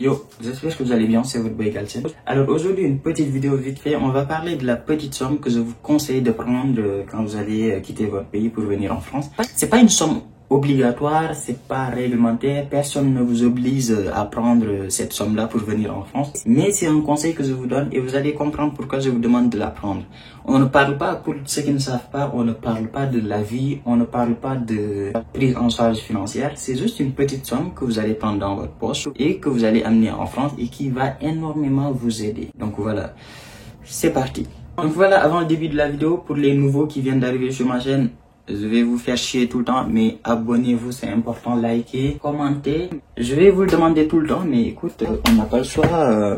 Yo, j'espère que vous allez bien, c'est votre boy Galtier. Alors aujourd'hui, une petite vidéo vite fait, on va parler de la petite somme que je vous conseille de prendre quand vous allez quitter votre pays pour venir en France. C'est pas une somme obligatoire, c'est pas réglementaire, personne ne vous oblige à prendre cette somme-là pour venir en France. Mais c'est un conseil que je vous donne et vous allez comprendre pourquoi je vous demande de la prendre. On ne parle pas, pour ceux qui ne savent pas, on ne parle pas de la vie, on ne parle pas de prise en charge financière. C'est juste une petite somme que vous allez prendre dans votre poche et que vous allez amener en France et qui va énormément vous aider. Donc voilà, c'est parti. Donc voilà, avant le début de la vidéo, pour les nouveaux qui viennent d'arriver sur ma chaîne, je vais vous faire chier tout le temps, mais abonnez-vous, c'est important, likez, commentez. Je vais vous le demander tout le temps, mais écoute, on n'a pas le choix.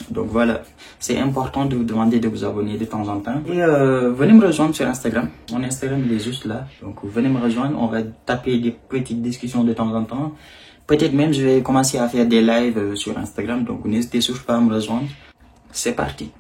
Donc voilà, c'est important de vous demander de vous abonner de temps en temps. Et venez me rejoindre sur Instagram. Mon Instagram, il est juste là. Donc venez me rejoindre, on va taper des petites discussions de temps en temps. Peut-être même, je vais commencer à faire des lives sur Instagram. Donc n'hésitez surtout pas à me rejoindre. C'est parti.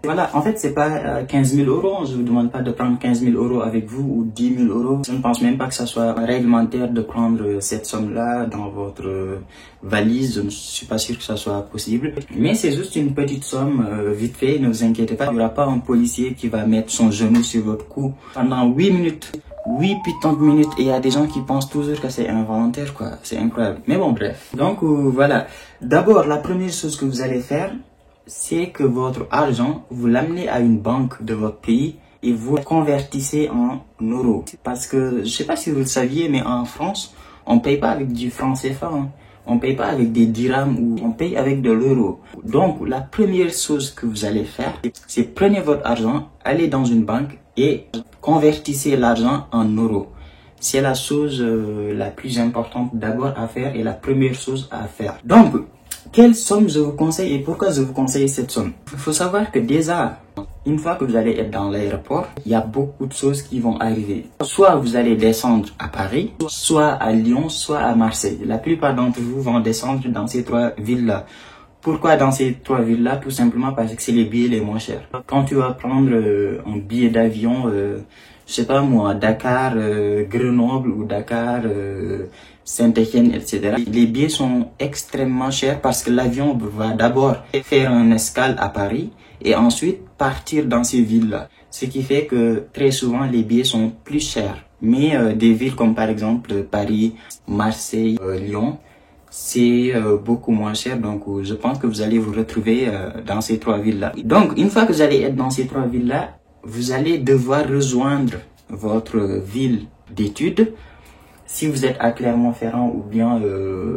Voilà, en fait, c'est pas 15 000 euros. Je vous demande pas de prendre 15 000 euros avec vous ou 10 000 euros. Je ne pense même pas que ça soit réglementaire de prendre cette somme-là dans votre valise. Je ne suis pas sûr que ça soit possible. Mais c'est juste une petite somme, vite fait, ne vous inquiétez pas. Il n'y aura pas un policier qui va mettre son genou sur votre cou pendant 8 minutes. 8 putains de minutes. Et il y a des gens qui pensent toujours que c'est involontaire, quoi. C'est incroyable. Mais bon, bref. Donc, voilà. D'abord, la première chose que vous allez faire, c'est que votre argent, vous l'amenez à une banque de votre pays et vous le convertissez en euros. Parce que, je sais pas si vous le saviez, mais en France, on paye pas avec du franc CFA, hein. On paye pas avec des dirhams ou on paye avec de l'euro. Donc, la première chose que vous allez faire, c'est prenez votre argent, allez dans une banque et convertissez l'argent en euros. C'est la chose la plus importante d'abord à faire et la première chose à faire. Donc, quelle somme je vous conseille et pourquoi je vous conseille cette somme? Il faut savoir que déjà, une fois que vous allez être dans l'aéroport, il y a beaucoup de choses qui vont arriver. Soit vous allez descendre à Paris, soit à Lyon, soit à Marseille. La plupart d'entre vous vont descendre dans ces trois villes-là. Pourquoi dans ces trois villes-là? Tout simplement parce que c'est les billets les moins chers. Quand tu vas prendre un billet d'avion, je sais pas moi, Dakar, Grenoble ou Dakar, Saint-Étienne, etc. Les billets sont extrêmement chers parce que l'avion va d'abord faire une escale à Paris et ensuite partir dans ces villes-là. Ce qui fait que très souvent les billets sont plus chers. Mais des villes comme par exemple Paris, Marseille, Lyon, c'est beaucoup moins cher. Donc je pense que vous allez vous retrouver dans ces trois villes-là. Donc une fois que vous allez être dans ces trois villes-là, vous allez devoir rejoindre votre ville d'études. Si vous êtes à Clermont-Ferrand ou bien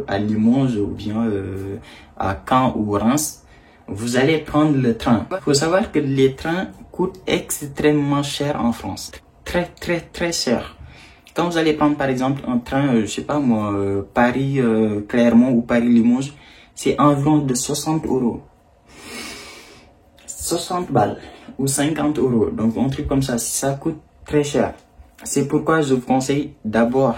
à Limoges ou bien à Caen ou Reims, vous allez prendre le train. Il faut savoir que les trains coûtent extrêmement cher en France. Très très très cher. Quand vous allez prendre par exemple un train, je sais pas moi, Paris-Clermont ou Paris-Limoges, c'est environ de 60 euros. 60 balles ou 50 euros. Donc un truc comme ça, ça coûte très cher. C'est pourquoi je vous conseille d'abord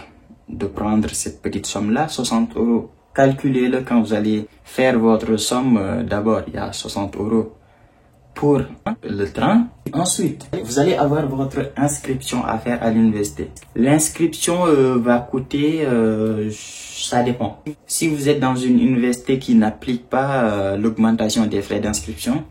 de prendre cette petite somme-là, 60 euros. Calculez-le quand vous allez faire votre somme. D'abord, il y a 60 euros pour le train. Ensuite, vous allez avoir votre inscription à faire à l'université. L'inscription va coûter, ça dépend. Si vous êtes dans une université qui n'applique pas l'augmentation des frais d'inscription,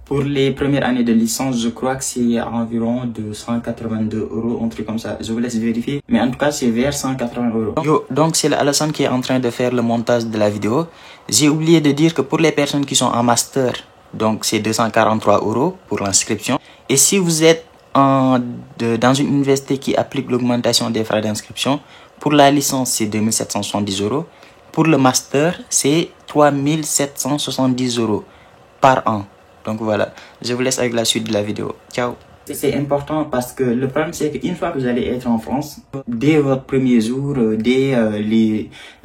pour les premières années de licence, je crois que c'est environ de 182 euros, un truc comme ça. Je vous laisse vérifier. Mais en tout cas, c'est vers 180 euros. Yo, donc c'est Alassane qui est en train de faire le montage de la vidéo. J'ai oublié de dire que pour les personnes qui sont en master, donc c'est 243 euros pour l'inscription. Et si vous êtes dans une université qui applique l'augmentation des frais d'inscription, pour la licence, c'est 2770 euros. Pour le master, c'est 3770 euros par an. Donc voilà, je vous laisse avec la suite de la vidéo. Ciao. C'est important parce que le problème c'est qu'une fois que vous allez être en France, dès votre premier jour, dès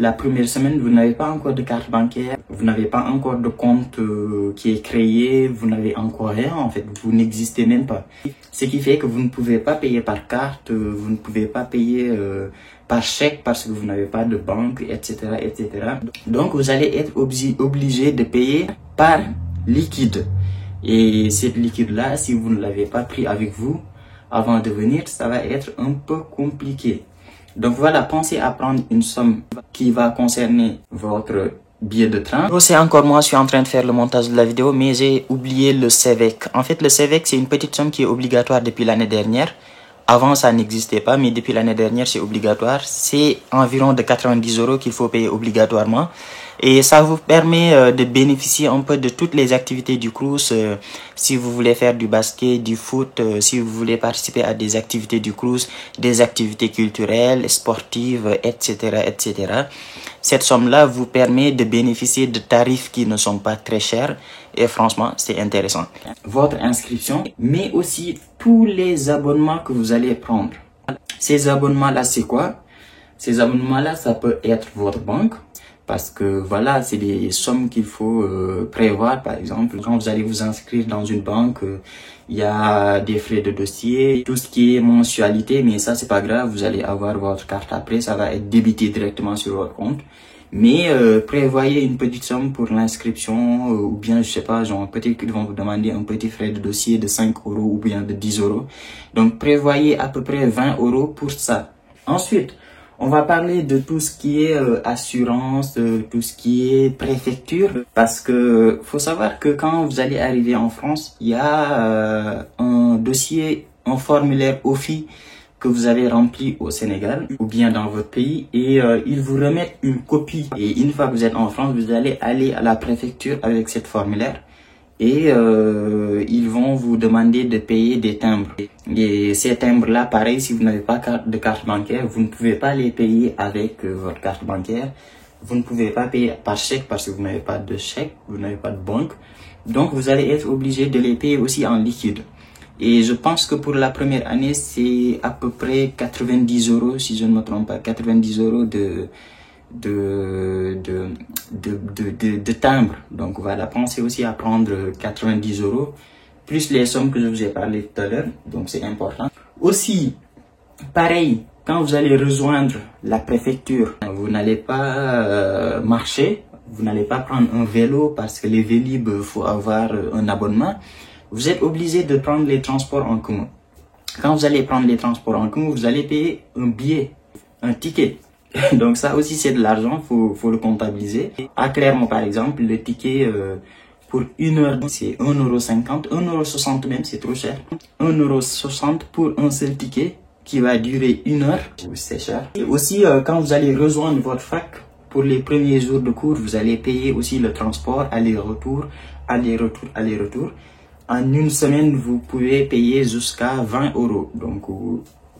la première semaine, vous n'avez pas encore de carte bancaire, vous n'avez pas encore de compte qui est créé, vous n'avez encore rien en fait, vous n'existez même pas. Ce qui fait que vous ne pouvez pas payer par carte, vous ne pouvez pas payer par chèque parce que vous n'avez pas de banque, etc., etc. Donc vous allez être obligé de payer par liquide. Et cette liquide-là, si vous ne l'avez pas pris avec vous avant de venir, ça va être un peu compliqué. Donc voilà, pensez à prendre une somme qui va concerner votre billet de train. C'est encore moi, je suis en train de faire le montage de la vidéo, mais j'ai oublié le CEVEC. En fait, le CEVEC, c'est une petite somme qui est obligatoire depuis l'année dernière. Avant, ça n'existait pas, mais depuis l'année dernière, c'est obligatoire. C'est environ de 90 € qu'il faut payer obligatoirement. Et ça vous permet de bénéficier un peu de toutes les activités du cruise. Si vous voulez faire du basket, du foot, si vous voulez participer à des activités du cruise, des activités culturelles, sportives, etc., etc. Cette somme-là vous permet de bénéficier de tarifs qui ne sont pas très chers. Et franchement, c'est intéressant. Votre inscription, mais aussi tous les abonnements que vous allez prendre. Ces abonnements-là, c'est quoi? Ces abonnements-là, ça peut être votre banque. Parce que voilà, c'est des sommes qu'il faut prévoir. Par exemple, quand vous allez vous inscrire dans une banque, il y a des frais de dossier, tout ce qui est mensualité, mais ça, c'est pas grave. Vous allez avoir votre carte après, ça va être débité directement sur votre compte. Mais prévoyez une petite somme pour l'inscription ou bien, je sais pas, genre peut-être qu'ils vont vous demander un petit frais de dossier de 5 € ou bien de 10 €. Donc, prévoyez à peu près 20 € pour ça. Ensuite, on va parler de tout ce qui est assurance, tout ce qui est préfecture, parce que faut savoir que quand vous allez arriver en France, il y a un dossier, un formulaire OFI que vous avez rempli au Sénégal ou bien dans votre pays et ils vous remettent une copie. Et une fois que vous êtes en France, vous allez aller à la préfecture avec cette formulaire. Et ils vont vous demander de payer des timbres. Et ces timbres-là, pareil, si vous n'avez pas de carte bancaire, vous ne pouvez pas les payer avec votre carte bancaire. Vous ne pouvez pas payer par chèque parce que vous n'avez pas de chèque, vous n'avez pas de banque. Donc, vous allez être obligé de les payer aussi en liquide. Et je pense que pour la première année, c'est à peu près 90 €, si je ne me trompe pas, 90 € de timbre. Donc voilà, pensez aussi à prendre 90 € plus les sommes que je vous ai parlé tout à l'heure. Donc c'est important. Aussi, pareil, quand vous allez rejoindre la préfecture, vous n'allez pas marcher, vous n'allez pas prendre un vélo parce que les Vélib, il faut avoir un abonnement. Vous êtes obligé de prendre les transports en commun. Quand vous allez prendre les transports en commun, vous allez payer un billet, un ticket. Donc ça aussi c'est de l'argent, faut le comptabiliser. À Clermont par exemple, le ticket pour 1 heure c'est 1,50 €, 1,60 € même, c'est trop cher. 1,60 € pour un seul ticket qui va durer 1 heure, c'est cher. Et aussi quand vous allez rejoindre votre fac, pour les premiers jours de cours, vous allez payer aussi le transport, aller-retour, aller-retour, aller-retour. En une semaine, vous pouvez payer jusqu'à 20 €. Donc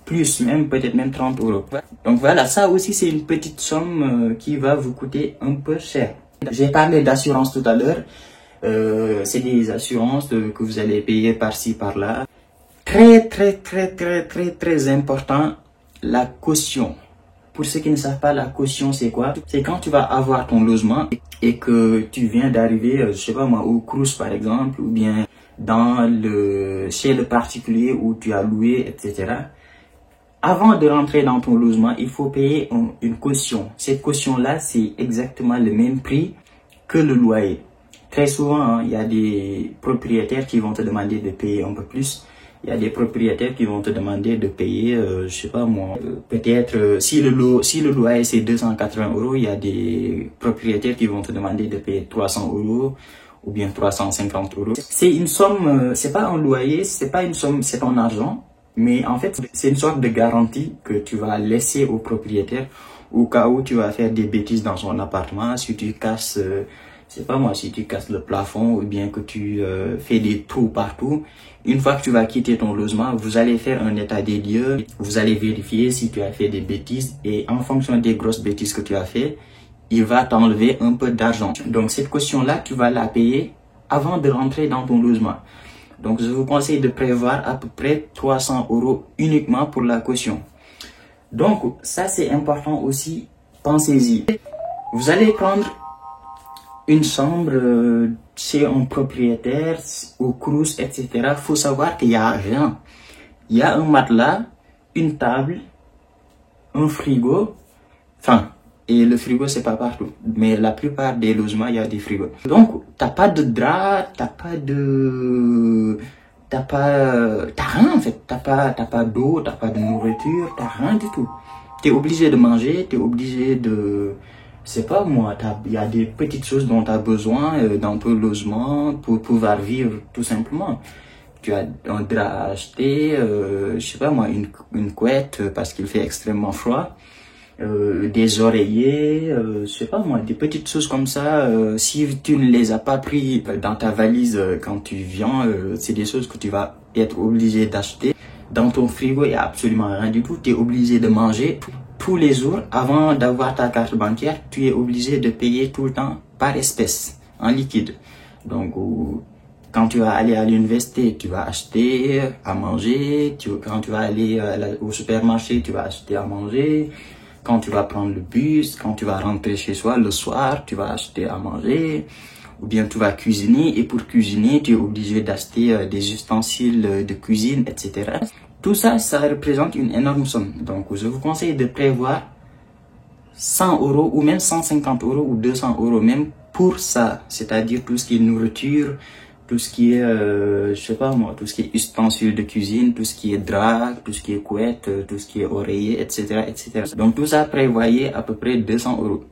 plus même, peut-être même 30 €. Donc voilà, ça aussi c'est une petite somme qui va vous coûter un peu cher. J'ai parlé d'assurance tout à l'heure. C'est des assurances que vous allez payer par-ci, par-là. Très important, la caution. Pour ceux qui ne savent pas, la caution c'est quoi? C'est quand tu vas avoir ton logement et que tu viens d'arriver, je sais pas moi, au cruise par exemple, ou bien chez le particulier où tu as loué, etc. Avant de rentrer dans ton logement, il faut payer une caution. Cette caution-là, c'est exactement le même prix que le loyer. Très souvent, hein, il y a des propriétaires qui vont te demander de payer un peu plus. Il y a des propriétaires qui vont te demander de payer, je sais pas moi, peut-être si le loyer c'est 280 €, il y a des propriétaires qui vont te demander de payer 300 € ou bien 350 €. C'est une somme, c'est pas un loyer, c'est pas une somme, c'est ton argent. Mais en fait, c'est une sorte de garantie que tu vas laisser au propriétaire au cas où tu vas faire des bêtises dans son appartement. Si tu casses, c'est pas moi, si tu casses le plafond ou bien que tu fais des trous partout. Une fois que tu vas quitter ton logement, vous allez faire un état des lieux. Vous allez vérifier si tu as fait des bêtises et en fonction des grosses bêtises que tu as fait, il va t'enlever un peu d'argent. Donc cette caution-là, tu vas la payer avant de rentrer dans ton logement. Donc, je vous conseille de prévoir à peu près 300 € uniquement pour la caution. Donc, ça c'est important aussi, pensez-y. Vous allez prendre une chambre chez un propriétaire, au cruise, etc. Il faut savoir qu'il n'y a rien. Il y a un matelas, une table, un frigo, enfin... Et le frigo, c'est pas partout. Mais la plupart des logements, il y a des frigos. Donc, t'as pas de drap, t'as rien en fait. T'as pas d'eau, t'as pas de nourriture, t'as rien du tout. T'es obligé de manger, t'es obligé de c'est pas moi, il y a des petites choses dont tu as besoin dans ton logement pour pouvoir vivre tout simplement. Tu as un drap à acheter, je sais pas moi, une couette parce qu'il fait extrêmement froid, des oreillers, je sais pas moi, des petites choses comme ça. Si tu ne les as pas pris dans ta valise quand tu viens, c'est des choses que tu vas être obligé d'acheter. Dans ton frigo, il n'y a absolument rien du tout. Tu es obligé de manger tous les jours. Avant d'avoir ta carte bancaire, tu es obligé de payer tout le temps par espèce, en liquide. Donc, quand tu vas aller à l'université, tu vas acheter à manger. Quand tu vas aller au supermarché, tu vas acheter à manger. Quand tu vas prendre le bus, quand tu vas rentrer chez soi le soir, tu vas acheter à manger. Ou bien tu vas cuisiner, et pour cuisiner, tu es obligé d'acheter des ustensiles de cuisine, etc. Tout ça, ça représente une énorme somme. Donc, je vous conseille de prévoir 100 € ou même 150 € ou 200 € même pour ça. C'est-à-dire tout ce qui est nourriture, tout ce qui est, je sais pas moi, tout ce qui est ustensiles de cuisine, tout ce qui est drap, tout ce qui est couette, tout ce qui est oreiller, etc., etc. Donc, tout ça, prévoyez à peu près 200 €.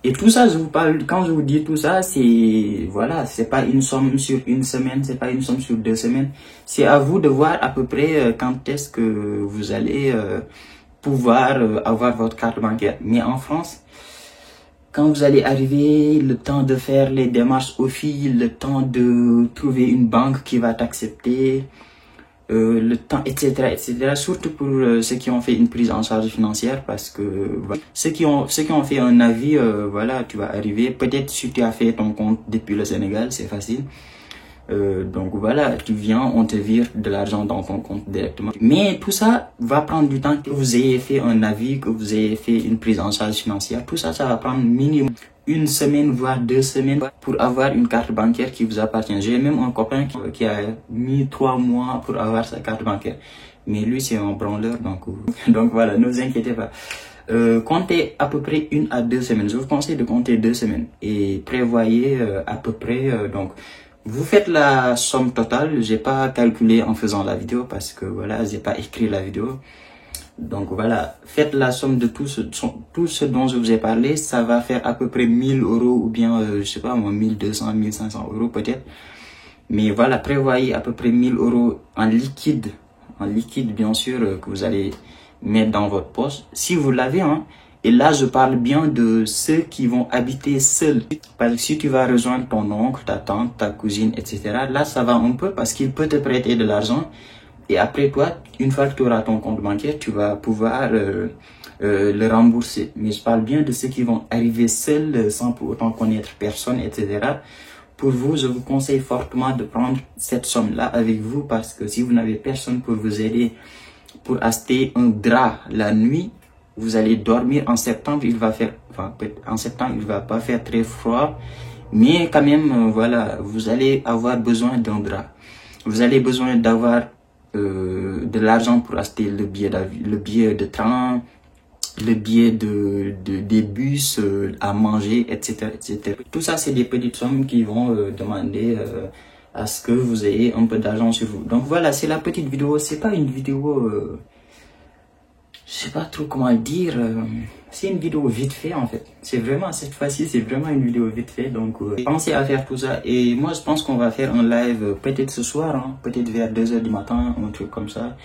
Et tout ça, je vous parle, quand je vous dis tout ça, c'est, voilà, c'est pas une somme sur une semaine, c'est pas une somme sur 2 semaines. C'est à vous de voir à peu près quand est-ce que vous allez pouvoir avoir votre carte bancaire. Mais en France, quand vous allez arriver, le temps de faire les démarches au fil, le temps de trouver une banque qui va t'accepter, le temps, etc., etc. Surtout pour ceux qui ont fait une prise en charge financière, parce que voilà, ceux qui ont fait un avis, voilà, tu vas arriver. Peut-être si tu as fait ton compte depuis le Sénégal, c'est facile. Donc voilà, tu viens, on te vire de l'argent dans ton compte directement. Mais tout ça va prendre du temps, que vous ayez fait un avis, que vous ayez fait une prise en charge financière. Tout ça, ça va prendre minimum 1 semaine, voire 2 semaines pour avoir une carte bancaire qui vous appartient. J'ai même un copain qui a mis 3 mois pour avoir sa carte bancaire. Mais lui, c'est un branleur, donc voilà, ne vous inquiétez pas. Comptez à peu près 1 à 2 semaines. Je vous conseille de compter 2 semaines et prévoyez à peu près, donc, vous faites la somme totale. J'ai pas calculé en faisant la vidéo parce que voilà, j'ai pas écrit la vidéo. Donc voilà, faites la somme de tout ce dont je vous ai parlé. Ça va faire à peu près 1000 € ou bien, je sais pas moi, 1200, 1500 € peut-être. Mais voilà, prévoyez à peu près 1000 € en liquide bien sûr, que vous allez mettre dans votre poche. Si vous l'avez, hein. Et là, je parle bien de ceux qui vont habiter seuls. Parce que si tu vas rejoindre ton oncle, ta tante, ta cousine, etc., là, ça va un peu parce qu'il peut te prêter de l'argent. Et après toi, une fois que tu auras ton compte bancaire, tu vas pouvoir le rembourser. Mais je parle bien de ceux qui vont arriver seuls, sans pour autant connaître personne, etc. Pour vous, je vous conseille fortement de prendre cette somme-là avec vous, parce que si vous n'avez personne pour vous aider pour acheter un drap la nuit, vous allez dormir. En septembre, il va faire, enfin, en septembre, il va pas faire très froid, mais quand même, voilà, vous allez avoir besoin d'un drap. Vous allez besoin d'avoir de l'argent pour acheter le billet de train, le billet des bus, à manger, etc., etc. Tout ça, c'est des petites sommes qui vont demander à ce que vous ayez un peu d'argent sur vous. Donc voilà, c'est la petite vidéo. C'est pas une vidéo, je sais pas trop comment le dire. C'est une vidéo vite fait en fait. C'est vraiment, cette fois-ci, c'est vraiment une vidéo vite fait. Donc pensez à faire tout ça. Et moi, je pense qu'on va faire un live peut-être ce soir, hein, peut-être vers 2 h du matin, un truc comme ça.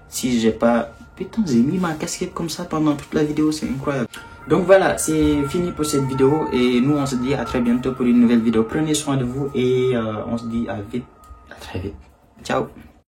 Si j'ai pas... Putain, j'ai mis ma casquette comme ça pendant toute la vidéo, c'est incroyable. Donc voilà, c'est fini pour cette vidéo. Et nous, on se dit à très bientôt pour une nouvelle vidéo. Prenez soin de vous et on se dit à très vite. Ciao.